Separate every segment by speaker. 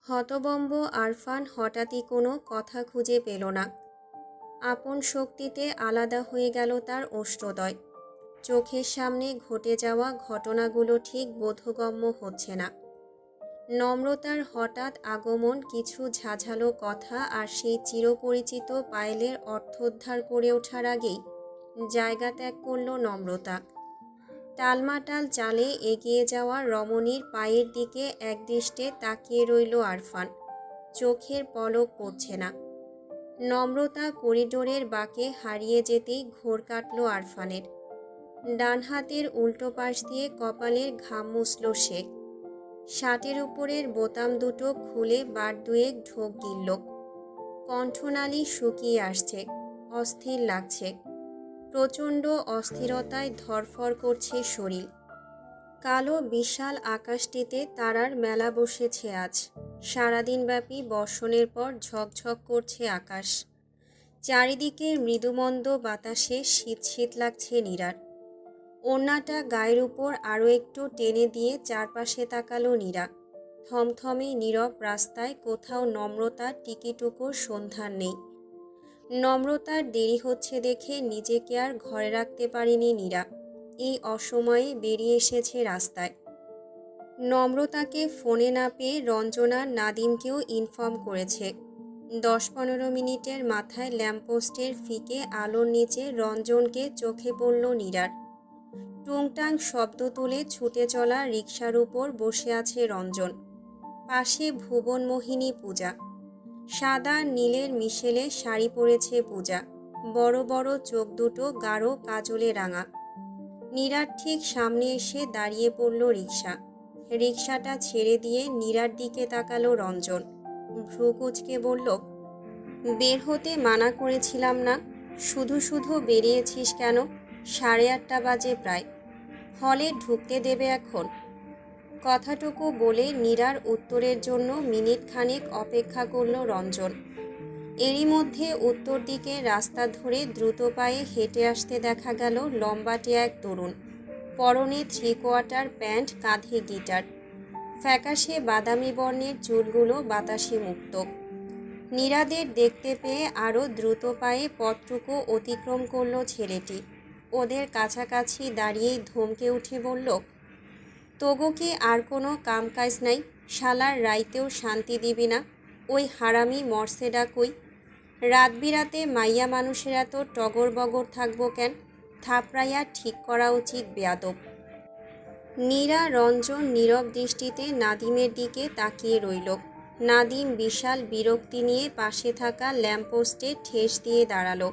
Speaker 1: হতবম্ব আরফান হঠাৎই কোনো কথা খুঁজে পেল না। আপন শক্তিতে আলাদা হয়ে গেল তার অষ্টদয়। চোখের সামনে ঘটে যাওয়া ঘটনাগুলো ঠিক বোধগম্য হচ্ছে না। নম্রতার হঠাৎ আগমন, কিছু ঝাঝালো কথা আর সেই চিরপরিচিত পায়েলের অর্থোদ্ধার করে ওঠার আগেই জায়গা ত্যাগ করল নম্রতা। টালমাটাল চালে এগিয়ে যাওয়া রমণীর পায়ের দিকে একদৃষ্টে তাকিয়ে রইল আরফান। চোখের পলক পড়ছে না। নম্রতা করিডোরের বাঁকে হারিয়ে যেতেই ঘোর কাটল আরফানের। ডান হাতের উল্টো পাশ দিয়ে কপালের ঘাম মুছল সে। শার্টের উপরের বোতাম দুটো খুলে বার দুয়েক ঢোক গিলল। কণ্ঠনালী শুকিয়ে আসছে, অস্থির লাগছে। প্রচণ্ড অস্থিরতায় ধরফর করছে শরীর। কালো বিশাল আকাশটিতে তারার মেলা বসেছে আজ। সারাদিনব্যাপী বর্ষণের পর ঝকঝক করছে আকাশ। চারিদিকের মৃদুমন্দ বাতাসে শীত শীত লাগছে নীরার। ওড়নাটা গায়ের উপর আরও একটু টেনে দিয়ে চারপাশে তাকালো নীরা। থমথমে নীরব রাস্তায় কোথাও নম্রতার টিকিটুকুর সন্ধান নেই। নম্রতার দেরি হচ্ছে দেখে নিজেকে আর ঘরে রাখতে পারেনি নীরা। এই অসময়ে বেরিয়ে এসেছে রাস্তায়। নম্রতাকে ফোনে না পেয়ে রঞ্জনা নাদিমকেও ইনফর্ম করেছে। 10-15 মিনিটের মাথায় ল্যাম্পপোস্টের ফিকে আলোর নিচে রঞ্জনকে চোখে পড়ল নীরার। টুংটাং শব্দ তুলে ছুটে চলা রিকশার উপর বসে আছে রঞ্জন। পাশে ভুবনমোহিনী পূজা। সাদা নীলের মিশেলে শাড়ি পরেছে পূজা। বড় বড় চোখ দুটো গাঢ় কাজলে রাঙা। নীরার ঠিক সামনে এসে দাঁড়িয়ে পড়ল রিকশা। রিকশাটা ছেড়ে দিয়ে নীরার দিকে তাকালো রঞ্জন। ভ্রু কুঁচকে বলল, বের হতে মানা করেছিলাম না? শুধু শুধু বেরিয়েছিস কেন? 8:30 বাজে প্রায়। হলে ঢুকতে দেবে এখন? কথাটুকু বলে নীরার উত্তরের জন্য মিনিট খানেক অপেক্ষা করল রঞ্জন। এরই মধ্যে উত্তর দিকে রাস্তা ধরে দ্রুত পায়ে হেঁটে আসতে দেখা গেল লম্বাটে এক তরুণ। পরনে 3/4 প্যান্ট, কাঁধে গিটার। ফ্যাকাশে বাদামি বর্ণের চুলগুলো বাতাসে মুক্ত। নীরাদের দেখতে পেয়ে আরও দ্রুত পায়ে পথটুকু অতিক্রম করল ছেলেটি। ওদের কাছাকাছি দাঁড়িয়েই ধমকে উঠে বলল, তোগো কি আর কোনো কামকাজ নাই? শালার রাইতেও শান্তি দিবি না? ওই হারামি মর্সেডা কই? রাত বিরাতে মাইয়া মানুষের এত টগর বগর থাকবো কেন? থাপড়াইয়া ঠিক করা উচিত বেয়াদব। নীরা রঞ্জন নীরব দৃষ্টিতে নাদিমের দিকে তাকিয়ে রইল। নাদিম বিশাল বিরক্তি নিয়ে পাশে থাকা ল্যাম্পপোস্টে ঠেস দিয়ে দাঁড়ালো।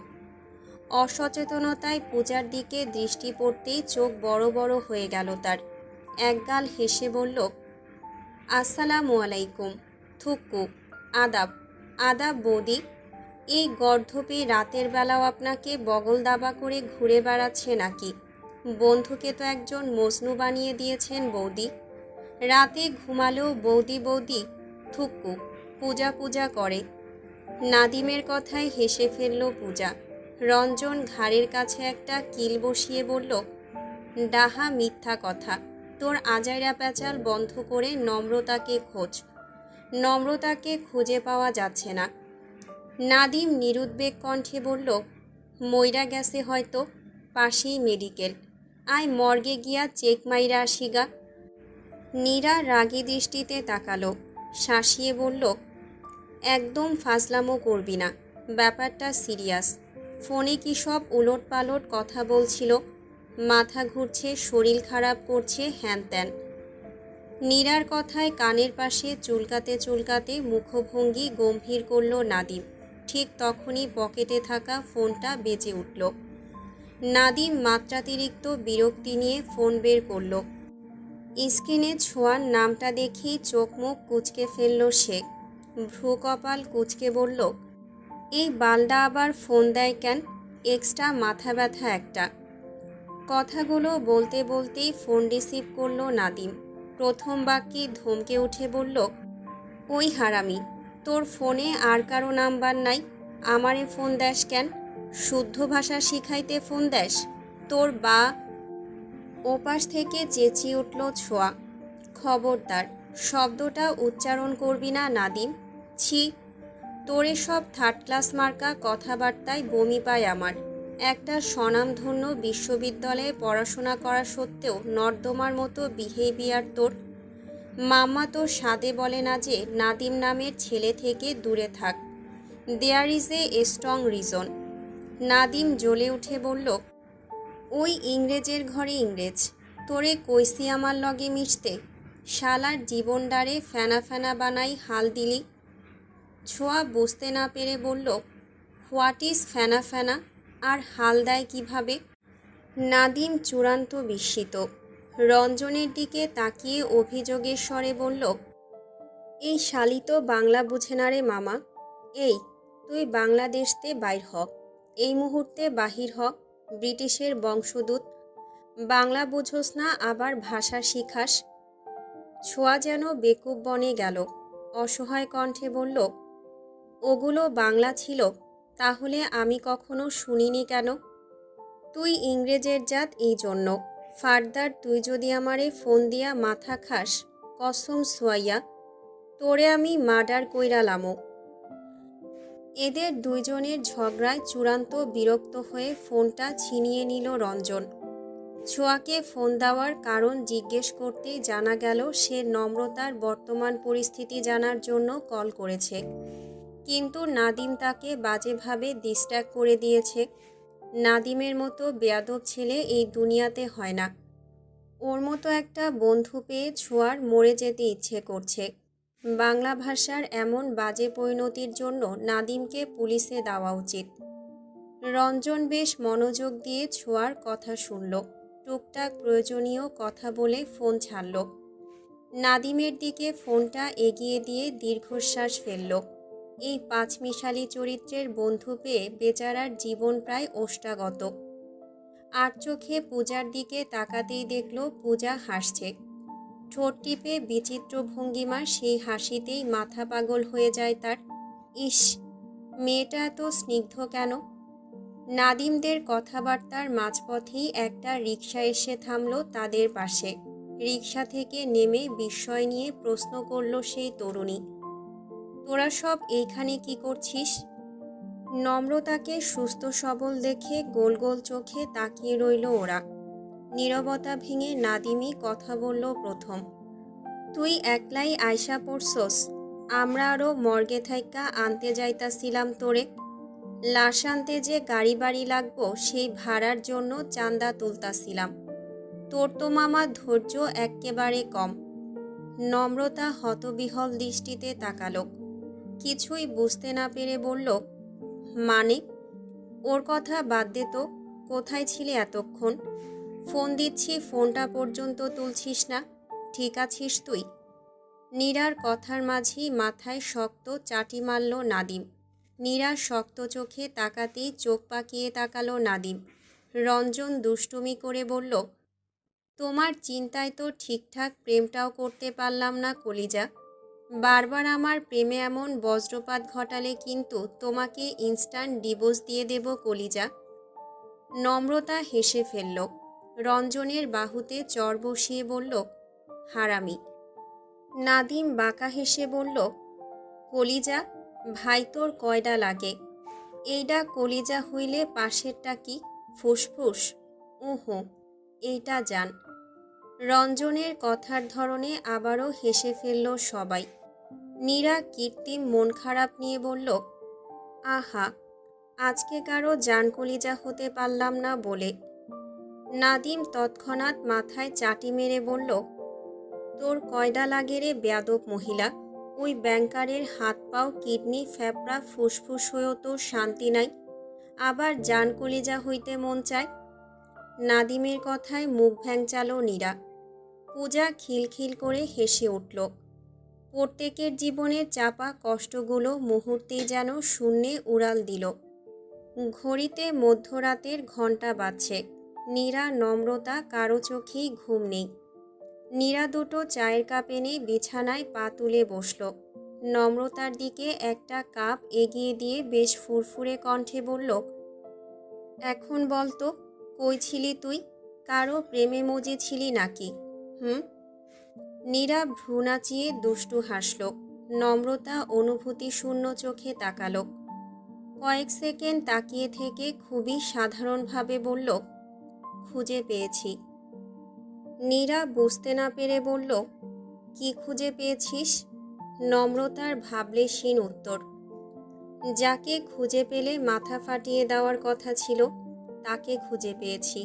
Speaker 1: অসচেতনতায় পূজার দিকে দৃষ্টি পড়তেই চোখ বড় বড় হয়ে গেল তার। একগাল হেসে বলল, আসসালামু আলাইকুম। থুক্কু। আদাব। আদাব বৌদি। এই গর্ধপে রাতের বেলাও আপনাকে বগল দাবা করে ঘুরে বেড়াচ্ছে নাকি? বন্ধুকে তো একজন মজনু বানিয়ে দিয়েছেন বৌদি। রাতে ঘুমালেও বৌদি বৌদি। থুক্কু। পূজা পূজা করে। নাদিমের কথায় হেসে ফেলল পূজা। রঞ্জন ঘাড়ের কাছে একটা কিল বসিয়ে বলল, ডাহা মিথ্যা কথা। তোর আজাইরা প্যাচাল বন্ধ করে নম্রতাকে খোঁজ। নম্রতাকে খুঁজে পাওয়া যাচ্ছে না। নাদিম নিরুদ্বেগ কণ্ঠে বলল, মইরা গেছে হয়তো। পাশেই মেডিকেল। আয় মর্গে গিয়া চেক মাইরা আসিগা। নীরা রাগী দৃষ্টিতে তাকালো। শাসিয়ে বলল, একদম ফাজলামো করবি না। ব্যাপারটা সিরিয়াস। ফোনে কি সব উলট পালট কথা বলছিল? মাথা ঘুরছে, শরীর খারাপ করছে, হ্যান ত্যান। নীরার কথায় কানের পাশে চুলকাতে চুলকাতে মুখভঙ্গি গম্ভীর করল নাদিম। ঠিক তখনই পকেটে থাকা ফোনটা বেজে উঠল। নাদিম মাত্রাতিরিক্ত বিরক্তি নিয়ে ফোন বের করল। স্ক্রিনে ছোঁয়ার নামটা দেখেই চোখ মুখ কুঁচকে ফেলল সে। ভ্রু কপাল কুঁচকে বলল, এই বালডা আবার ফোন দেয় কেন? এক্সট্রা মাথা ব্যথা একটা। কথাগুলো বলতে বলতেই ফোন রিসিভ করল নাদিম। প্রথম বাক্যে ধমকে উঠে বলল, ওই হারামি, তোর ফোনে আর কারো নাম্বার নাই? আমারে ফোন দেস কেন? শুদ্ধ ভাষা শিখাইতে ফোন দেস? তোর বা। ওপাশ থেকে চেঁচিয়ে উঠল ছোঁয়া, খবরদার, শব্দটা উচ্চারণ করবি না নাদিম। ছি, তোর এসব থার্ড ক্লাস মার্কা কথাবার্তায় বমি পায় আমার। একটা স্বনামধন্য বিশ্ববিদ্যালয়ে পড়াশোনা করা সত্ত্বেও নর্দমার মতো বিহেভিয়ার তোর। মাম্মা তো সাদে বলে না যে নাদিম নামের ছেলে থেকে দূরে থাক। There is a strong reason. Nadim জ্বলে উঠে বলল, ওই ইংরেজের ঘরে ইংরেজ, তোরে কইসি আমার লগে মিশতে। শালার জীবনডারে ফেনা ফেনা বানাই হাল দিলি। ছোঁয়া বুঝতে না পেরে বলল, হোয়াট ইজ ফেনা ফেনা, আর হাল দেয় কিভাবে? নাদিম চূড়ান্ত বিস্মিত। রঞ্জনের দিকে তাকিয়ে অভিযোগের স্বরে বলল, এই শালি তো বাংলা বুঝে না রে মামা। এই, তুই বাংলাদেশতে বাইর হ, এই মুহূর্তে বাহির হ। ব্রিটিশের বংশদূত, বাংলা বুঝোস না আবার ভাষা শিখাস। ছোঁয়া যেন বেকুব বনে গেল। অসহায় কণ্ঠে বলল, ওগুলো বাংলা ছিল, তাহলে আমি কখনো শুনিনি কেন? তুই ইংরেজের জাত এই জন্য। ফার্দার তুই যদি আমারে ফোন দিয়া মাথা খাস, কসম সোয়াইয়া তোরে আমি মার্ডার কইরালামো। এদের দুইজনের ঝগড়ায় চূড়ান্ত বিরক্ত হয়ে ফোনটা ছিনিয়ে নিল রঞ্জন। ছোঁয়াকে ফোন দেওয়ার কারণ জিজ্ঞেস করতেই জানা গেল সে নম্রতার বর্তমান পরিস্থিতি জানার জন্য কল করেছে, কিন্তু নাদিম তাকে বাজেভাবে ডিস্ট্র্যাক্ট করে দিয়েছে। নাদিমের মতো বেয়াদব ছেলে এই দুনিয়াতে হয় না। ওর মতো একটা বন্ধু পেয়ে ছোঁয়ার মরে যেতে ইচ্ছে করছে। বাংলা ভাষার এমন বাজে পরিণতির জন্য নাদিমকে পুলিশে দেওয়া উচিত। রঞ্জন বেশ মনোযোগ দিয়ে ছোঁয়ার কথা শুনল, টুকটাক প্রয়োজনীয় কথা বলে ফোন ছাড়ল। নাদিমের দিকে ফোনটা এগিয়ে দিয়ে দীর্ঘশ্বাস ফেলল। এই পাঁচমিশালি চরিত্রের বন্ধু পেয়ে বেচারার জীবন প্রায় ওষ্ঠাগত। আর চোখে পূজার দিকে তাকাতেই দেখল পূজা হাসছে। ঠোঁট টিপে বিচিত্র ভঙ্গিমার সেই হাসিতেই মাথা পাগল হয়ে যায় তার। ইস, মেয়েটা এত স্নিগ্ধ কেন? নাদিমদের কথাবার্তার মাঝপথেই একটা রিকশা এসে থামল তাদের পাশে। রিকশা থেকে নেমে বিস্ময় নিয়ে প্রশ্ন করল সেই তরুণী, তোরা সব এইখানে কি করছিস? নম্রতাকে সুস্থ সবল দেখে গোল গোল চোখে তাকিয়ে রইল ওরা। নীরবতা ভেঙে নাদিমই কথা বলল প্রথম, তুই একলাই আয়সা পড়ছস? আমরা আরও মর্গে থাইকা আনতে যাইতাছিলাম তোরে। লাশ আনতে যে গাড়ি বাড়ি লাগবো সেই ভাড়ার জন্য চাঁদা তুলতাছিলাম। তোর তো মামা ধৈর্য এক্কেবারে কম। নম্রতা হতবিহল দৃষ্টিতে তাকালো। কিছুই বুঝতে না পেরে বলল, মানে? ওর কথা বাদ দে তো, কোথায় ছিলে এতক্ষণ? ফোন দিচ্ছি, ফোনটা পর্যন্ত তুলছিস না। ঠিক আছিস তুই? নীরার কথার মাঝেই মাথায় শক্ত চাটি মারল নাদিম। নীরা শক্ত চোখে তাকাতেই চোখ পাকিয়ে তাকালো নাদিম। রঞ্জন দুষ্টুমি করে বলল, তোমার চিন্তায় তো ঠিকঠাক প্রেমটাও করতে পারলাম না কলিজা। বারবার আমার প্রেমে এমন বজ্রপাত ঘটালে কিন্তু তোমাকে ইনস্ট্যান্ট ডিভোর্স দিয়ে দেব কলিজা। নম্রতা হেসে ফেলল। রঞ্জনের বাহুতে চর বসিয়ে বলল, হারামি। নাদিম বাঁকা হেসে বলল, কলিজা? ভাই তোর কয়ডা লাগে? এইডা কলিজা হইলে পাশেরটা কি? ফুসফুস? উহু, এইটা জান। রঞ্জনের কথার ধরনে আবারও হেসে ফেলল সবাই। নীরা কৃত্রিম মন খারাপ নিয়ে বলল, আহা, আজকে কারো জান কলিজা হতে পারলাম না বলে। নাদিম তৎক্ষণাৎ মাথায় চাটি মেরে বলল, তোর কয়ডা লাগে রে বেয়াদব মহিলা? ওই ব্যাংকারের হাত পাও কিডনি ফ্যাপড়া ফুসফুস হয়েও তোর শান্তি নাই, আবার জান কলিজা হইতে মন চায়। নাদিমের কথায় মুখ ভ্যাংচালো নীরা। পূজা খিলখিল করে হেসে উঠল। প্রত্যেকের জীবনের চাপা কষ্টগুলো মুহূর্তেই যেন শূন্যে উড়াল দিল। ঘড়িতে মধ্যরাতের ঘণ্টা বাজছে। নীরা, নম্রতা কারো চোখেই ঘুম নেই। নীরা দুটো চায়ের কাপ এনে বিছানায় পা তুলে বসল। নম্রতার দিকে একটা কাপ এগিয়ে দিয়ে বেশ ফুরফুরে কণ্ঠে বলল, এখন বলতো, কই ছিলি তুই? কারো প্রেমে মজে ছিলি নাকি? হুম? নীরা ভ্রু নাচিয়ে দুষ্টু হাসল। নম্রতা অনুভূতিশূন্য চোখে তাকালো। কয়েক সেকেন্ড তাকিয়ে থেকে খুবই সাধারণভাবে বলল, খুঁজে পেয়েছি। নীরা বুঝতে না পেরে বলল, কি খুঁজে পেয়েছিস? নম্রতার ভাবলেশীন উত্তর, যাকে খুঁজে পেলে মাথা ফাটিয়ে দেওয়ার কথা ছিল তাকে খুঁজে পেয়েছি।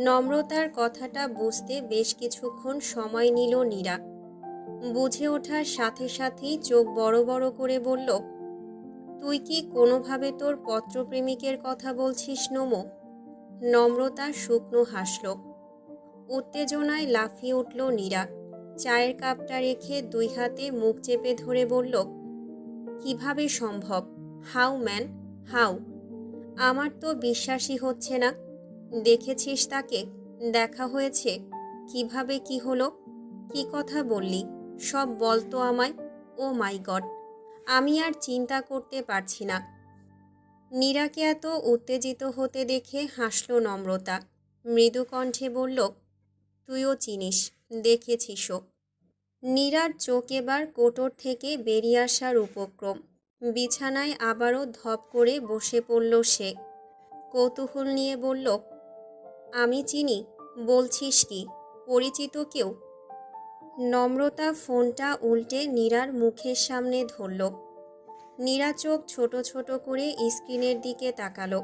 Speaker 1: নম্রতার কথাটা বুঝতে বেশ কিছুক্ষণ সময় নিল নীরা। বুঝে ওঠার সাথে সাথেই চোখ বড় বড় করে বলল, তুই কি কোনোভাবে তোর পত্রপ্রেমিকের কথা বলছিস নমো? নম্রতা শুকনো হাসল। উত্তেজনায় লাফিয়ে উঠল নীরা। চায়ের কাপটা রেখে দুই হাতে মুখ চেপে ধরে বলল, কিভাবে সম্ভব? How man, how? আমার তো বিশ্বাসই হচ্ছে না। দেখেছিস তাকে? দেখা হয়েছে? কিভাবে কি হলো? কি কথা বললি? সব বলতো আমায়। ও মাই গড, আমি আর চিন্তা করতে পারছি না। নীরাকে এত উত্তেজিত হতে দেখে হাসল নম্রতা। মৃদু কণ্ঠে বলল, তুইও চিনিস, দেখেছিসও। নীরার চোখ এবার কোটর থেকে বেরিয়ে আসার উপক্রম। বিছানায় আবারও ধপ করে বসে পড়ল সে। কৌতূহল নিয়ে বলল, আমি চিনি? বলছিস কি, পরিচিত কেউ? নম্রতা ফোনটা উল্টে নীরার মুখের সামনে ধরল। নীরা চোখ ছোট ছোট করে স্ক্রিনের দিকে তাকালো।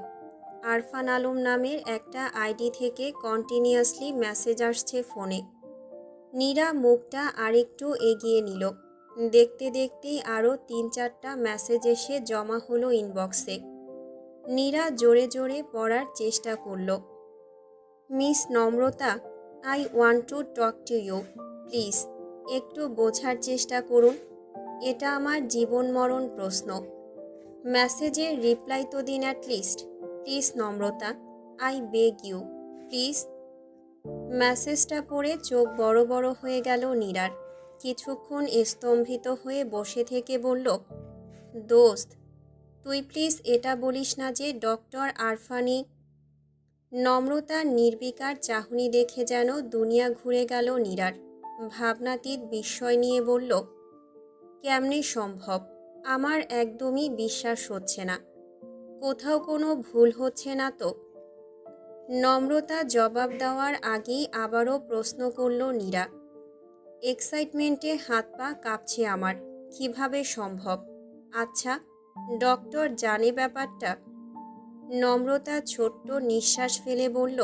Speaker 1: আরফান আলম নামের একটা আইডি থেকে কন্টিনিউয়াসলি মেসেজ আসছে ফোনে। নীরা মুখটা আরেকটু এগিয়ে নিল। দেখতে দেখতেই আরও 3-4টা মেসেজ এসে জমা হলো ইনবক্সে। নীরা জোরে জোরে পড়ার চেষ্টা করল। Miss Namrata, I want to talk to you, please একটু বোঝার চেষ্টা করুন। এটা আমার জীবন মরণ প্রশ্ন। মেসেজের রিপ্লাই তো দিন অ্যাটলিস্ট। প্লিজ নম্রতা, আই বেগ ইউ, প্লিজ। মেসেজটা পড়ে চোখ বড় বড় হয়ে গেল নীরার। কিছুক্ষণ স্তম্ভিত হয়ে বসে থেকে বলল, দোস্ত, তুই প্লিজ এটা বলিস না যে ডক্টর আরফানি? নম্রতার নির্বিকার চাহনি দেখে যেন দুনিয়া ঘুরে গেল নীরার। ভাবনাতীত বিস্ময় নিয়ে বলল, কেমনে সম্ভব? আমার একদমই বিশ্বাস হচ্ছে না। কোথাও কোনো ভুল হচ্ছে না তো? নম্রতা জবাব দেওয়ার আগেই আবারও প্রশ্ন করল নীরা। এক্সাইটমেন্টে হাত পা কাঁপছে আমার। কিভাবে সম্ভব? আচ্ছা, ডক্টর জানে ব্যাপারটা? নম্রতা ছোট্ট নিঃশ্বাস ফেলে বলল,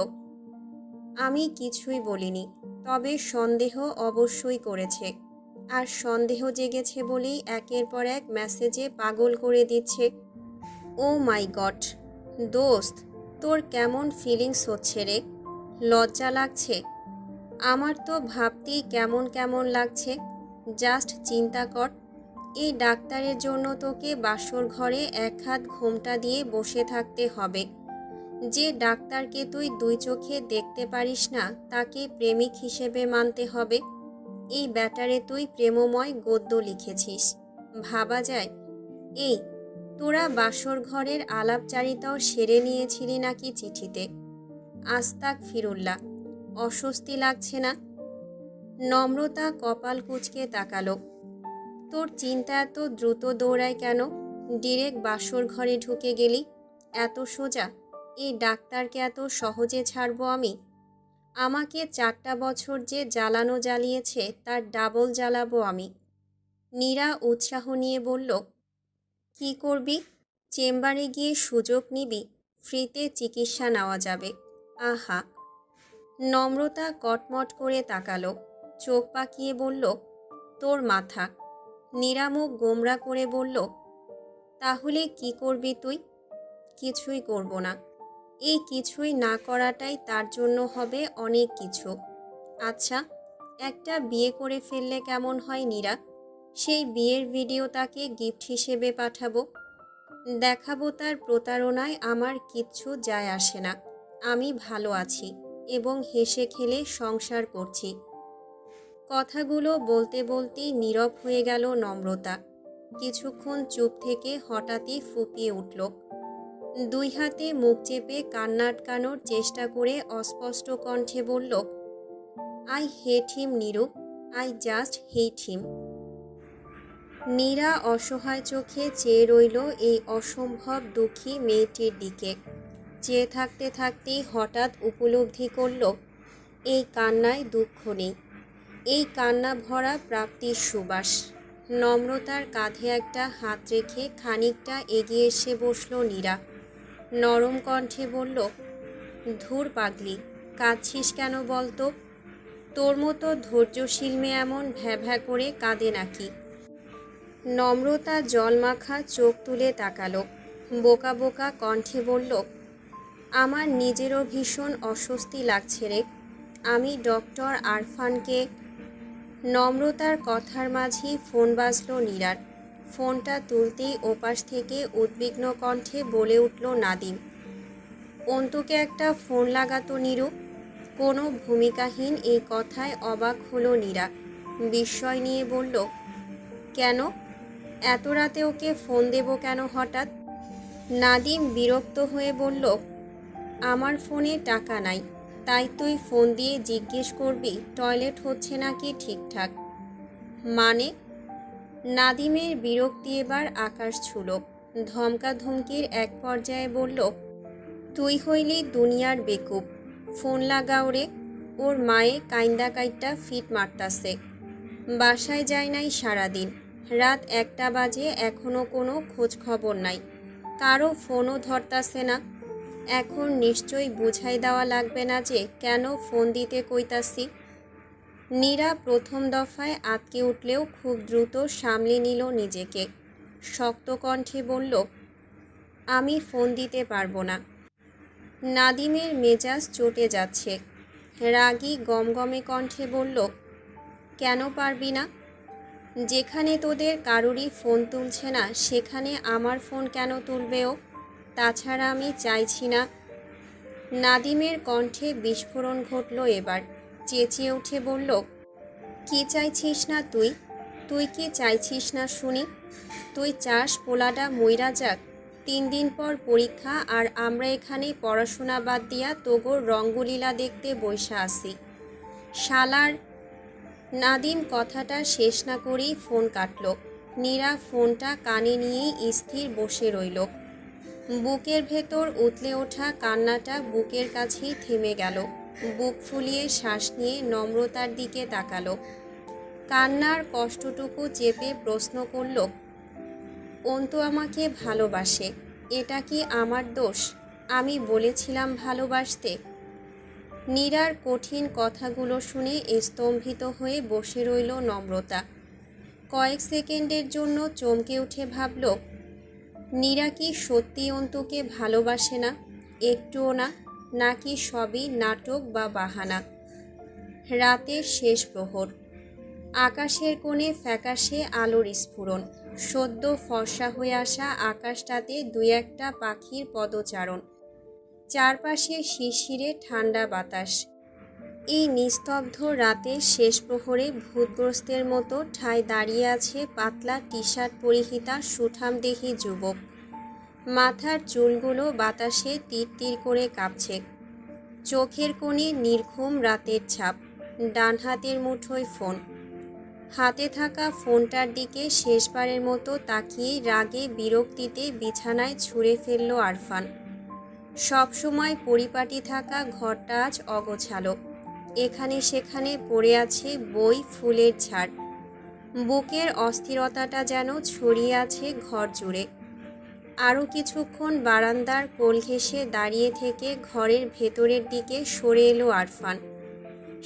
Speaker 1: আমি কিছুই বলিনি, তবে সন্দেহ অবশ্যই করেছে। আর সন্দেহ জেগেছে বলেই একের পর এক মেসেজে পাগল করে দিচ্ছে। ও মাই গড, দোস্ত, তোর কেমন ফিলিংস হচ্ছে রে? লজ্জা লাগছে? আমার তো ভাবতেই কেমন কেমন লাগছে। জাস্ট চিন্তা কর, এই ডাক্তারের জন্য তোকে বাসর ঘরে এক হাত ঘোমটা দিয়ে বসে থাকতে হবে। যে ডাক্তারকে তুই দুই চোখে দেখতে পারিস না তাকে প্রেমিক হিসেবে মানতে হবে। এই ব্যাটারে তুই প্রেমময় গদ্য লিখেছিস, ভাবা যায়? এই, তোরা বাসর ঘরের আলাপচারিতাও সেরে নিয়েছিলি নাকি চিঠিতে? আস্তাক ফিরুল্লাহ, অস্বস্তি লাগছে না? নম্রতা কপাল কুঁচকে তাকালো। তোর চিন্তা এত দ্রুত দৌড়ায় কেন? ডিরেক্ট বাসর ঘরে ঢুকে গেলি, এত সোজা? এই ডাক্তারকে এত সহজে ছাড়বো আমি? আমাকে 4টা বছর যে জ্বালানো জ্বালিয়েছে তার ডাবল জ্বালাবো আমি। নীরা উৎসাহ নিয়ে বলল, কি করবি? চেম্বারে গিয়ে সুযোগ নিবি? ফ্রিতে চিকিৎসা নেওয়া যাবে। আহা! নম্রতা কটমট করে তাকালো। চোখ পাকিয়ে বলল, তোর মাথা। নীরা মুখ গোমরা করে বলল, তাহলে কি করবি তুই? কিছুই করব না। এই কিছুই না করাটাই তার জন্য হবে অনেক কিছু। আচ্ছা, একটা বিয়ে করে ফেললে কেমন হয় নীরা? সেই বিয়ের ভিডিও তাকে গিফট হিসেবে পাঠাবো। দেখাবো তার প্রতারণায় আমার কিচ্ছু যায় আসে না। আমি ভালো আছি এবং হেসে খেলে সংসার করছি। কথাগুলো বলতে বলতেই নীরব হয়ে গেল নম্রতা। কিছুক্ষণ চুপ থেকে হঠাৎই ফুঁপিয়ে উঠল। দুই হাতে মুখ চেপে কান্না আটকানোর চেষ্টা করে অস্পষ্ট কণ্ঠে বলল, I hate him Neeru, I just hate him. Nira অসহায় চোখে চেয়ে রইল এই অসম্ভব দুঃখী মেয়েটির দিকে। চেয়ে থাকতে থাকতেই হঠাৎ উপলব্ধি করল এই কান্নায় দুঃখ নেই, এই কান্না ভরা প্রাপ্তির সুবাস। নম্রতার কাঁধে একটা হাত রেখে খানিকটা এগিয়ে এসে বসল নীরা। নরম কণ্ঠে বলল, ধুর পাগলি, কাঁদছিস কেন বলতো? তোর মতো ধৈর্যশীল মেয়ে এমন ভ্যা ভ্যা করে কাঁদে নাকি? নম্রতা জলমাখা চোখ তুলে তাকালো, বোকা বোকা কণ্ঠে বলল, আমার নিজেরও ভীষণ অস্বস্তি লাগছে রে। আমি ডক্টর আরফানকে। নম্রতার কথার মাঝেই ফোন বাজলো নীরার। ফোনটা তুলতেই ওপাশ থেকে উদ্বিগ্ন কণ্ঠে বলে উঠল নাদিম, অন্তুকে একটা ফোন লাগাতো নীরু। কোনো ভূমিকাহীন এই কথায় অবাক হলো নীরা। বিস্ময় নিয়ে বলল, কেন? এত রাতে ওকে ফোন দেব কেন হঠাৎ? নাদিম বিরক্ত হয়ে বলল, আমার ফোনে টাকা নাই, তাই তুই ফোন দিয়ে জিজ্ঞেস করবি টয়লেট হচ্ছে নাকি ঠিকঠাক? মানে? নাদিমের বিরক্তি এবার আকাশ ছুঁল। ধমকাধমকির এক পর্যায়ে বলল, তুই হইলি দুনিয়ার বেকুব, ফোন লাগাও রে। ওর মায়ে কাইন্দা কাইটটা ফিট মারতাছে। বাসায় যায় নাই সারাদিন, রাত 1টা বাজে, এখনও কোনো খোঁজ খবর নাই, কারো ফোনও ধরতাছে না। এখন নিশ্চয়ই বুঝাই দেওয়া লাগবে না যে কেন ফোন দিতে কইতাছি। নীরা প্রথম দফায় আটকে উঠলেও খুব দ্রুত সামলে নিল নিজেকে। শক্ত কণ্ঠে বলল, আমি ফোন দিতে পারবো না। নাদিমের মেজাজ চটে যাচ্ছে। রাগী গমগমে কণ্ঠে বলল, কেন পারবি না? যেখানে তোদের কারুরই ফোন তুলছে না সেখানে আমার ফোন কেন তুলবে ও? তাছাড়া আমি চাইছি না। নাদিমের কণ্ঠে বিস্ফোরণ ঘটল এবার। চেঁচিয়ে উঠে বলল, কি চাইছিস না তুই? তুই কি চাইছিস না শুনি? তুই চাস পোলাডা মইরা যাক? 3 দিন পর পরীক্ষা, আর আমরা এখানে পড়াশোনা বাদ দিয়া তোগোর রঙ্গলীলা দেখতে বইসা আসি। শালার। নাদিম কথাটা শেষ না করেই ফোন কাটল। নীরা ফোনটা কানে নিয়েই স্থির বসে রইল। বুকের ভেতর উতলে ওঠা কান্নাটা বুকের কাছেই থেমে গেল। বুক ফুলিয়ে শ্বাস নিয়ে নম্রতার দিকে তাকালো। কান্নার কষ্টটুকু চেপে প্রশ্ন করল, অন্তু আমাকে ভালোবাসে, এটা কি আমার দোষ? আমি বলেছিলাম ভালোবাসতে? নীরার কঠিন কথাগুলো শুনে স্তম্ভিত হয়ে বসে রইল নম্রতা। কয়েক সেকেন্ডের জন্য চমকে উঠে ভাবল, নীরা কি সত্যি অন্তুকে ভালোবাসে না? একটুও না? নাকি সবই নাটক বা বাহানা? রাতের শেষ প্রহর। আকাশের কোণে ফ্যাকাশে আলোর স্ফুরণ। সদ্য ফর্সা হয়ে আসা আকাশটাতে 2-1টা পাখির পদচারণ। চারপাশে শিরশিরে ঠান্ডা বাতাস। এই নিস্তব্ধ রাতের শেষ প্রহরে ভূতগ্রস্তের মতো ঠায় দাঁড়িয়ে আছে পাতলা টি-শার্ট পরিহিতা সুঠামদেহী যুবক। মাথার চুলগুলো বাতাসে তীর তীর করে কাঁপছে। চোখের কোণে নির্ঘুম রাতের ছাপ। ডান হাতের মুঠোয় ফোন। হাতে থাকা ফোনটার দিকে শেষবারের মতো তাকিয়ে রাগে বিরক্তিতে বিছানায় ছুঁড়ে ফেলল আরফান। সবসময় পরিপাটি থাকা ঘরটা আজ অগোছালো। এখানে সেখানে পড়ে আছে বই, ফুলের ঝাড়। বুকের অস্থিরতাটা যেন ছড়িয়ে আছে ঘর জুড়ে। আরও কিছুক্ষণ বারান্দার কোল ঘেঁষে দাঁড়িয়ে থেকে ঘরের ভেতরের দিকে সরে এলো আরফান।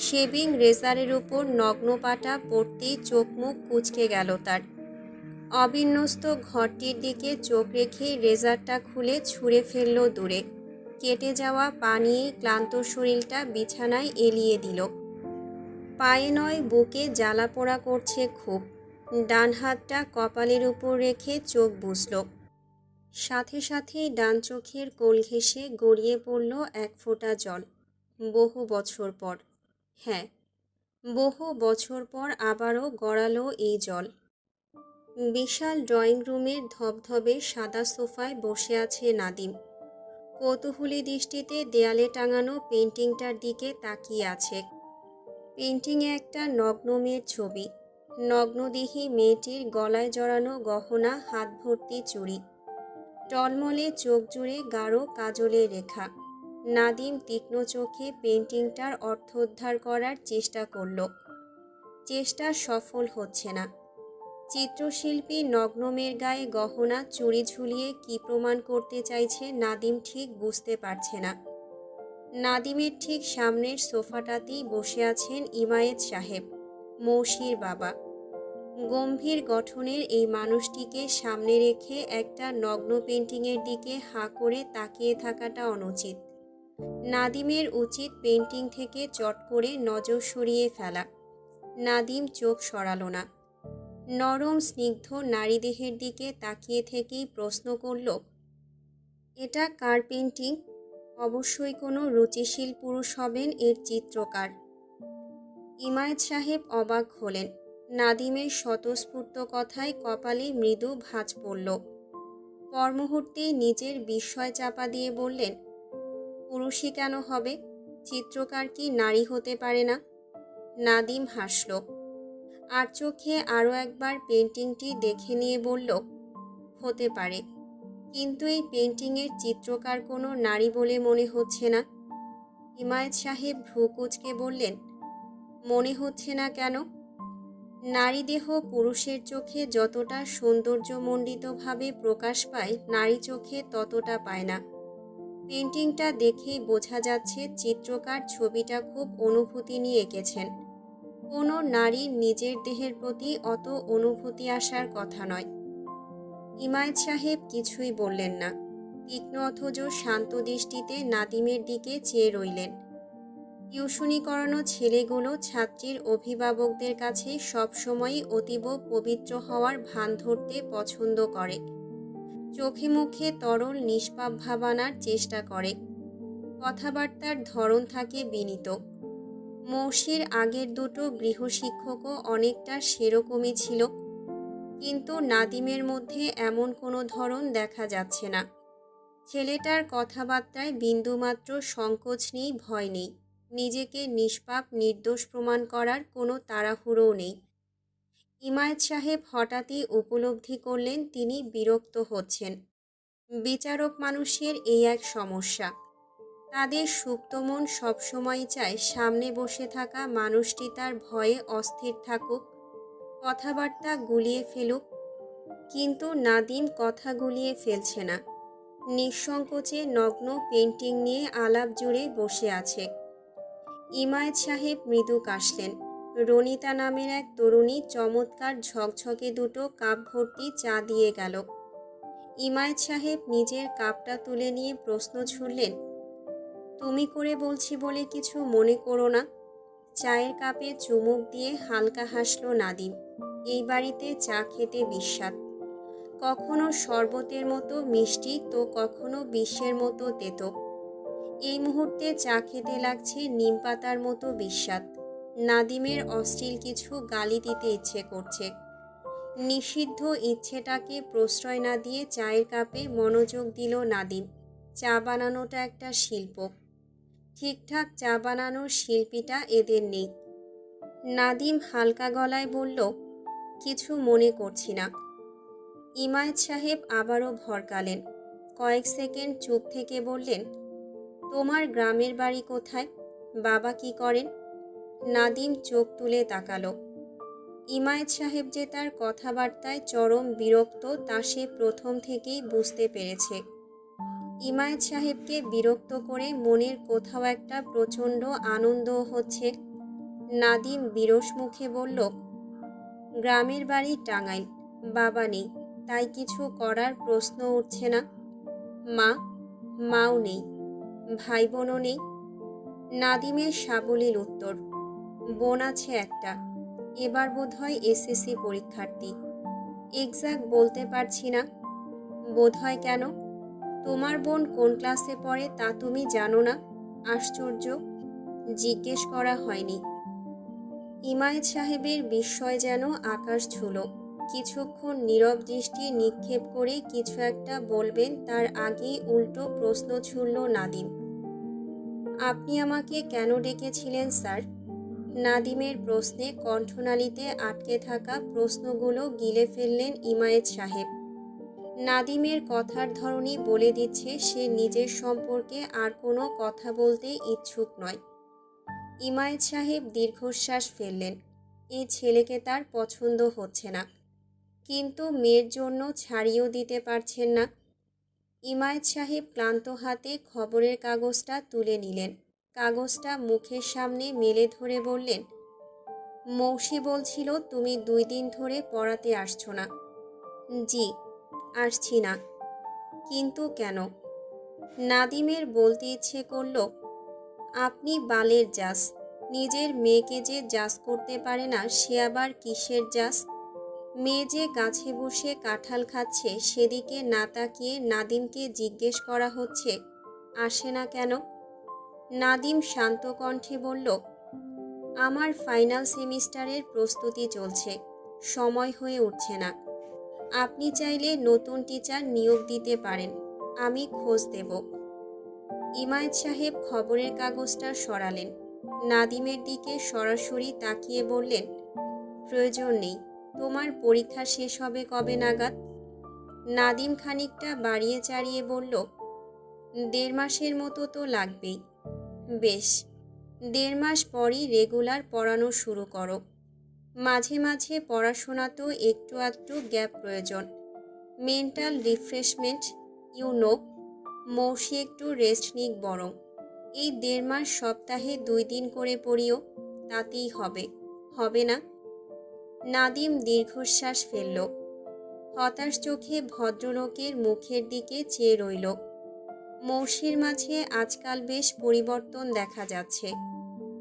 Speaker 1: শেভিং রেজারের উপর নগ্ন পাটা পড়তেই চোখ মুখ কুঁচকে গেল তার। অবিন্যস্ত ঘরটির দিকে চোখ রেখে রেজারটা খুলে ছুঁড়ে ফেলল দূরে। কেটে যাওয়া পা নিয়েই ক্লান্ত শরীরটা বিছানায় এলিয়ে দিল। পায়ে নয়, বুকে জ্বালা পোড়া করছে খুব। ডান হাতটা কপালের উপর রেখে চোখ বুজল। সাথে সাথেই ডান চোখের কোল ঘেঁষে গড়িয়ে পড়ল এক ফোঁটা জল। বহু বছর পর, হ্যাঁ, বহু বছর পর আবারও গড়ালো এই জল। বিশাল ড্রয়িং রুমের ধবধবে সাদা সোফায় বসে আছে নাদিম। কৌতূহলী দৃষ্টিতে দেয়ালে টাঙানো পেন্টিংটার দিকে তাকিয়ে আছে। পেন্টিংয়ে একটা নগ্ন মেয়ের ছবি। নগ্নদেহী মেয়েটির গলায় জড়ানো গহনা, হাত ভর্তি চুড়ি, টলমলে চোখ জুড়ে গাঢ় কাজলের রেখা। নাদিম তীক্ষ্ণ চোখে পেন্টিংটার অর্থোদ্ধার করার চেষ্টা করল। চেষ্টা সফল হচ্ছে না। চিত্রশিল্পী নগ্ন মেয়ের গায়ে গহনা, চুড়ি ঝুলিয়ে কী প্রমাণ করতে চাইছে নাদিম ঠিক বুঝতে পারছে না। নাদিমের ঠিক সামনের সোফাটাতেই বসে আছেন ইমায়েত সাহেব, মৌসির বাবা। গম্ভীর গঠনের এই মানুষটিকে সামনে রেখে একটা নগ্ন পেন্টিংয়ের দিকে হাঁ করে তাকিয়ে থাকাটা অনুচিত। নাদিমের উচিত পেন্টিং থেকে চট করে নজর সরিয়ে ফেলা। নাদিম চোখ সরালো না। নরম স্নিগ্ধ নারীদেহের দিকে তাকিয়ে থেকেই প্রশ্ন করল, এটা কার পেন্টিং? অবশ্যই কোনো রুচিশীল পুরুষ হবেন এর চিত্রকার। ইমায়েত সাহেব অবাক হলেন। নাদিমের স্বতঃস্ফূর্ত কথায় কপালে মৃদু ভাঁজ পড়ল। পরমুহূর্তেই নিজের বিস্ময় চাপা দিয়ে বললেন, পুরুষই কেন হবে? চিত্রকার কি নারী হতে পারে না? নাদিম হাসল। আর চোখে আরও একবার পেন্টিংটি দেখে নিয়ে বলল, হতে পারে, কিন্তু এই পেন্টিংয়ের চিত্রকার কোনো নারী বলে মনে হচ্ছে না। ইমায়েত সাহেব ভ্রু কুঁচকে বললেন, মনে হচ্ছে না কেন? নারী দেহ পুরুষের চোখে যতটা সৌন্দর্যমণ্ডিতভাবে প্রকাশ পায়, নারী চোখে ততটা পায় না। পেন্টিংটা দেখেই বোঝা যাচ্ছে চিত্রকার ছবিটা খুব অনুভূতি নিয়ে এঁকেছেন। কোনো নারীর নিজের দেহের প্রতি অত অনুভূতি আসার কথা নয়। ইমায়েত সাহেব কিছুই বললেন না। তীক্ষ্ণ অথচ শান্ত দৃষ্টিতে নাদিমের দিকে চেয়ে রইলেন। টিউশনি করানো ছেলেগুলো ছাত্রীর অভিভাবকদের কাছে সবসময়ই অতীব পবিত্র হওয়ার ভান ধরতে পছন্দ করে। চোখে মুখে তরল নিষ্পাপ ভাব আনার চেষ্টা করে। কথাবার্তার ধরন থাকে বিনীত। মৌসির আগের দুটো গৃহশিক্ষকও অনেকটা সেরকমই ছিল, কিন্তু নাদিমের মধ্যে এমন কোনো ধরন দেখা যাচ্ছে না। ছেলেটার কথাবার্তায় বিন্দুমাত্র সংকোচ নেই, ভয় নেই। নিজেকে নিষ্পাপ নির্দোষ প্রমাণ করার কোনো তাড়াহুড়োও নেই। ইমায়েত সাহেব হঠাৎই উপলব্ধি করলেন তিনি বিরক্ত হচ্ছেন। বিচারক মানুষের এই এক সমস্যা। তাদের সুপ্ত মন সবসময় চায় সামনে বসে থাকা মানুষটি তার ভয়ে অস্থির থাকুক, কথাবার্তা গুলিয়ে ফেলুক। কিন্তু নাদিম কথা গুলিয়ে ফেলছে না। নিঃসংকোচে নগ্ন পেন্টিং নিয়ে আলাপ জুড়ে বসে আছে। ইমায়েত সাহেব মৃদু কাশলেন। রনিতা নামের এক তরুণী চমৎকার ঝকঝকে দুটো কাপ ভর্তি চা দিয়ে গেল। ইমায়েত সাহেব নিজের কাপটা তুলে নিয়ে প্রশ্ন ছুড়লেন, তুমি করে বলছি বলে কিছু মনে করো না? চায়ের কাপে চুমুক দিয়ে হালকা হাসল নাদিম। এই বাড়িতে চা খেতে বিস্বাদ। কখনো শরবতের মতো মিষ্টি, তো কখনো বিষের মতো তেতো। এই মুহূর্তে চা খেতে লাগছে নিমপাতার মতো বিস্বাদ। নাদিমের অশ্লীল কিছু গালি দিতে ইচ্ছে করছে। নিষিদ্ধ ইচ্ছেটাকে প্রশ্রয় না দিয়ে চায়ের কাপে মনোযোগ দিল নাদিম। চা বানানোটা একটা শিল্প। ঠিকঠাক চা বানানোর শিল্পীটা এদের নেই। নাদিম হালকা গলায় বলল, কিছু মনে করছি না। ইমায়েত সাহেব আবারও ভরকালেন। কয়েক সেকেন্ড চুপ থেকে বললেন, তোমার গ্রামের বাড়ি কোথায়? বাবা কি করেন? নাদিম চোখ তুলে তাকালো। ইমায়েত সাহেব যে তার কথাবার্তায় চরম বিরক্ত তা সে প্রথম থেকেই বুঝতে পেরেছে। ইমায়েত সাহেবকে বিরক্ত করে মনের কোথাও একটা প্রচণ্ড আনন্দও হচ্ছে। নাদিম বিরস মুখে বলল, গ্রামের বাড়ি টাঙ্গাইল, বাবা নেই, তাই কিছু করার প্রশ্ন উঠছে না। মাও নেই, ভাই বোনও নেই। নাদিমের সাবলীল উত্তর, বোন আছে একটা, এবার বোধহয় এসএসসি পরীক্ষার্থী। এক্সাক্ট বলতে পারছি না। বোধহয় কেন? তোমার বোন কোন ক্লাসে পড়ে তা তুমি জানো না? আশ্চর্য, জিজ্ঞেস করা হয়নি। ইমায়েত সাহেবের বিস্ময় যেন আকাশ ছুঁল। কিছুক্ষণ নীরব দৃষ্টি নিক্ষেপ করে কিছু একটা বলবেন তার আগেই উল্টো প্রশ্ন ছুড়ল নাদিম, আপনি আমাকে কেন ডেকেছিলেন স্যার? নাদিমের প্রশ্নে কণ্ঠনালীতে আটকে থাকা প্রশ্নগুলো গিলে ফেললেন ইমায়েত সাহেব। নাদিমের কথার ধরনই বলে দিচ্ছে সে নিজের সম্পর্কে আর কোনো কথা বলতে ইচ্ছুক নয়। ইমায়েত সাহেব দীর্ঘশ্বাস ফেললেন। এই ছেলেকে তার পছন্দ হচ্ছে না, কিন্তু মেয়ের জন্য ছাড়িয়েও দিতে পারছেন না। ইমায়েত সাহেব ক্লান্ত হাতে খবরের কাগজটা তুলে নিলেন। কাগজটা মুখের সামনে মেলে ধরে বললেন, মৌসি বলছিল তুমি 2 দিন ধরে পড়াতে আসছো না। জি, আসছি না। কিন্তু কেন? নাদিমের বলতে ইচ্ছে করল, আপনি বালের জাস। নিজের মেয়েকে যে জাস করতে পারে না সে আবার কিসের জাস? মেয়ে যে গাছে বসে কাঁঠাল খাচ্ছে সেদিকে না তাকিয়ে নাদিমকে জিজ্ঞেস করা হচ্ছে আসে না কেন? নাদিম শান্ত কণ্ঠে বলল, আমার ফাইনাল সেমিস্টারের প্রস্তুতি চলছে, সময় হয়ে উঠছে না। আপনি চাইলে নতুন টিচার নিয়োগ দিতে পারেন, আমি খোঁজ দেব। ইমায়েত সাহেব খবরের কাগজটা সরালেন। নাদিমের দিকে সরাসরি তাকিয়ে বললেন, প্রয়োজন নেই। তোমার পরীক্ষা শেষ হবে কবে নাগাদ? নাদিম খানিকটা বাড়িয়ে চাড়িয়ে বলল, 1.5 মাসের মতো তো লাগবেই। বেশ, 1.5 মাস পরই রেগুলার পড়ানো শুরু করো। মাঝে মাঝে পড়াশোনা তো একটু আধটু গ্যাপ প্রয়োজন। মেন্টাল রিফ্রেশমেন্ট, মৌসি একটু রেস্ট নিক বরং। এই 1.5 মাস সপ্তাহে 2 দিন করে পড়িও, তাতেই হবে। হবে না? নাদিম দীর্ঘশ্বাস ফেলল। হতাশ চোখে ভদ্রলোকের মুখের দিকে চেয়ে রইল। মৌসির মাঝে আজকাল বেশ পরিবর্তন দেখা যাচ্ছে।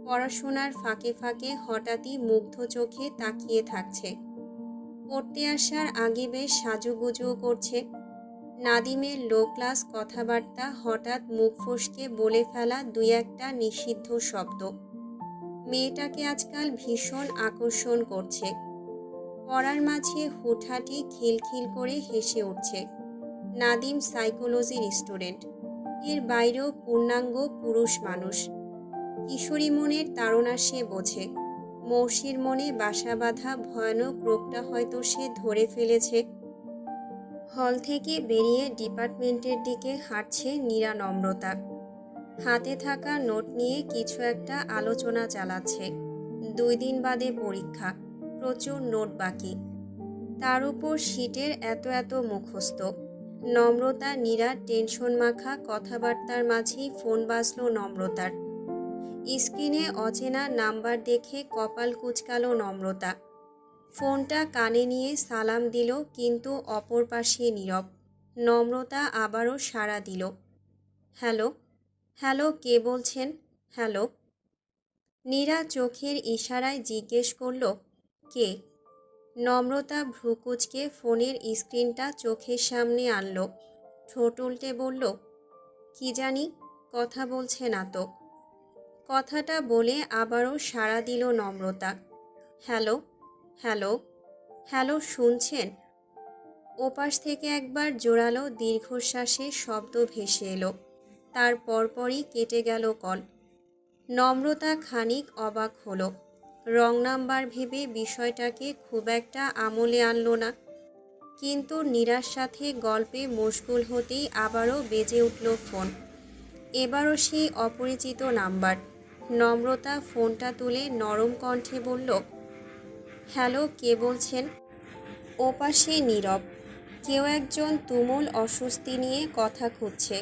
Speaker 1: পড়াশোনার ফাঁকে ফাঁকে হঠাৎই মুগ্ধ চোখে তাকিয়ে থাকছে। পড়তে আসার আগে বেশ সাজুগুজুও করছে। নাদিমের লো ক্লাস কথাবার্তা হঠাৎ মুখ ফসকে বলে ফেলা 2-1টা নিষিদ্ধ শব্দ মেয়েটাকে আজকাল ভীষণ আকর্ষণ করছে। পড়ার মাঝে হুটহাটি খিলখিল করে হেসে উঠছে। নাদিম সাইকোলজির স্টুডেন্ট, এর বাইরেও পূর্ণাঙ্গ পুরুষ মানুষ। কিশোরী মনের তাড়না সে বোঝে। মৌসির মনে বাসা বাঁধা ভয়ানক রোগটা হয়তো সে ধরে ফেলেছে। হল থেকে বেরিয়ে ডিপার্টমেন্টের দিকে হাঁটছে নীরা নম্রতা। হাতে থাকা নোট নিয়ে কিছু একটা আলোচনা চালাচ্ছে। 2 দিন বাদে পরীক্ষা, প্রচুর নোট বাকি, তার উপর শীটের এত এত মুখস্থ। নম্রতা নীরার টেনশন মাখা কথাবার্তার মাঝেই ফোন বাজল নম্রতার। স্ক্রিনে অচেনা নাম্বার দেখে কপাল কুঁচকালো নম্রতা। ফোনটা কানে নিয়ে সালাম দিল, কিন্তু অপর পাশে নীরব। নম্রতা আবারও সাড়া দিল, হ্যালো। হ্যালো, কে বলছেন? হ্যালো। নীরা চোখের ইশারায় জিজ্ঞেস করল, কে? নম্রতা ভ্রুকুচকে ফোনের স্ক্রিনটা চোখের সামনে আনল। ঠোঁট উল্টে বলল, কি জানি, কথা বলছে না তো। কথাটা বলে আবারও সাড়া দিল নম্রতা, হ্যালো। হ্যালো। হ্যালো, শুনছেন? ওপাশ থেকে একবার জোরালো দীর্ঘশ্বাসের শব্দ ভেসে এলো। তার পরপরই কেটে গেল কল। নম্রতা খানিক অবাক হলো। রং নাম্বার ভেবে বিষয়টাকে খুব একটা আমলে আনলো না, কিন্তু নীরার সাথে গল্পে মশগুল হতেই আবারও বেজে উঠল ফোন। এবারও সেই অপরিচিত নাম্বার। নম্রতা ফোনটা তুলে নরম কণ্ঠে বলল, হ্যালো, কে বলছেন? ওপাশে নীরব। কেউ একজন তুমুল অস্বস্তি নিয়ে কথা খুঁজছে।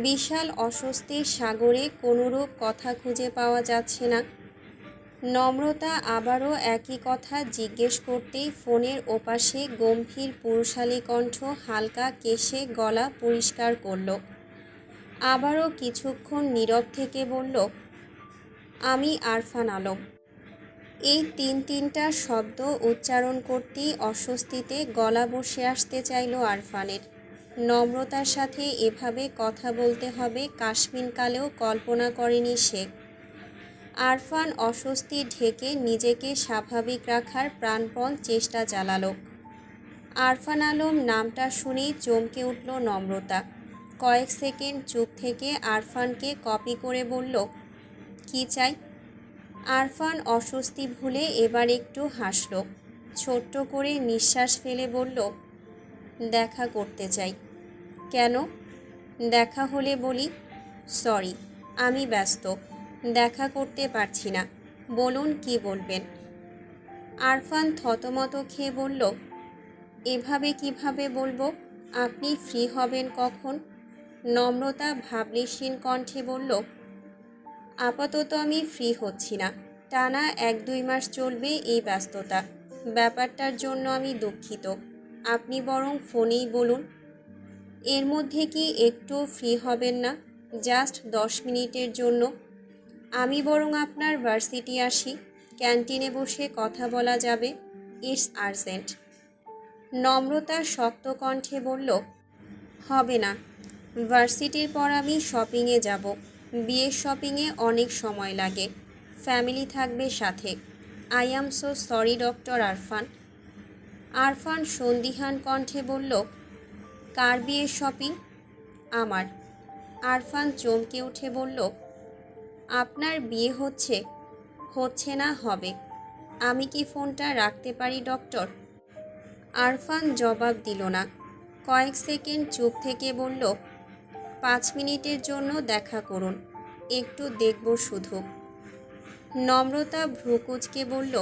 Speaker 1: বিশাল অস্বস্তির সাগরে কোনোরূপ কথা খুঁজে পাওয়া যাচ্ছে না। নম্রতা আবারও একই কথা জিজ্ঞেস করতেই ফোনের ওপাশে গম্ভীর পুরুষালী কণ্ঠ হালকা কেশে গলা পরিষ্কার করল। আবারও কিছুক্ষণ নীরব থেকে বলল, আমি আরফান আলম। এই তিনটা শব্দ উচ্চারণ করতেই অস্বস্তিতে গলা বসে আসতে চাইল আরফানের। নম্রতার সাথে এভাবে কথা বলতে হবে কাশ্মীরকালেও কল্পনা করেনি সে। আরফান অস্বস্তি ঢেকে নিজেকে স্বাভাবিক রাখার প্রাণপণ চেষ্টা চালালো। আরফান আলম নামটা শুনেই চমকে উঠল নম্রতা। কয়েক সেকেন্ড চুপ থেকে আরফানকে কপি করে বলল, কি চাই? আরফান অস্বস্তি ভুলে এবার একটু হাসল। ছোট্ট করে নিঃশ্বাস ফেলে বলল, দেখা করতে চাই। কেন? দেখা হলে বলি। সরি, আমি ব্যস্ত, দেখা করতে পারছি না। বলুন কি বলবেন। আরফান থতমত খেয়ে বলল, এভাবে কিভাবে বলবো? আপনি ফ্রি হবেন কখন? নম্রতা ভাবলেশীন কণ্ঠে বলল, আপাতত আমি ফ্রি হচ্ছি না। টানা 1-2 মাস চলবে এই ব্যস্ততা। ব্যাপারটার জন্য আমি দুঃখিত। আপনি বরং ফোনেই বলুন। এর মধ্যে কি একটু ফ্রি হবেন না? জাস্ট 10 মিনিটের জন্য। আমি বরং আপনার ভার্সিটি আসি, ক্যান্টিনে বসে কথা বলা যাবে। It's urgent. নম্রতা শক্ত কণ্ঠে বলল, হবে না। ভার্সিটির পর আমি শপিংয়ে যাব। বিয়ের শপিংয়ে অনেক সময় লাগে। ফ্যামিলি থাকবে সাথে। I am so sorry doctor Arfan. Arfan সন্দিহান কণ্ঠে বলল, কার বিয়ের শপিং? আমার। আরফান চমকে উঠে বলল, আপনার বিয়ে হচ্ছে? হচ্ছে না, হবে। আমি কি ফোনটা রাখতে পারি ডক্টর? আরফান জবাব দিল না। কয়েক সেকেন্ড চুপ থেকে বলল, 5 মিনিটের জন্য দেখা করুন, একটু দেখব শুধু। নম্রতা ভ্রুকুচকে বলল,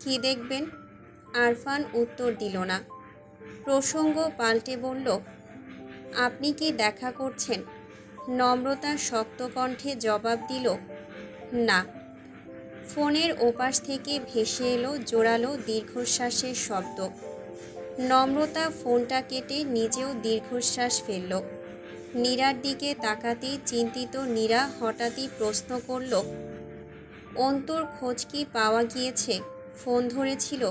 Speaker 1: কি দেখবেন? আরফান উত্তর দিল না। প্রসঙ্গ পাল্টে বলল, আপনি কি দেখা করছেন? নম্রতা শক্ত কণ্ঠে জবাব দিল, না। ফোনের ওপাশ থেকে ভেসে এলো জোরালো দীর্ঘশ্বাসের শব্দ। নম্রতা ফোনটা কেটে নিজেও দীর্ঘশ্বাস ফেলল। নীরার দিকে তাকাতেই চিন্তিত নীরা হঠাৎই প্রশ্ন করল, অন্তর খোঁজ কি পাওয়া গিয়েছে? ফোন ধরেছিল?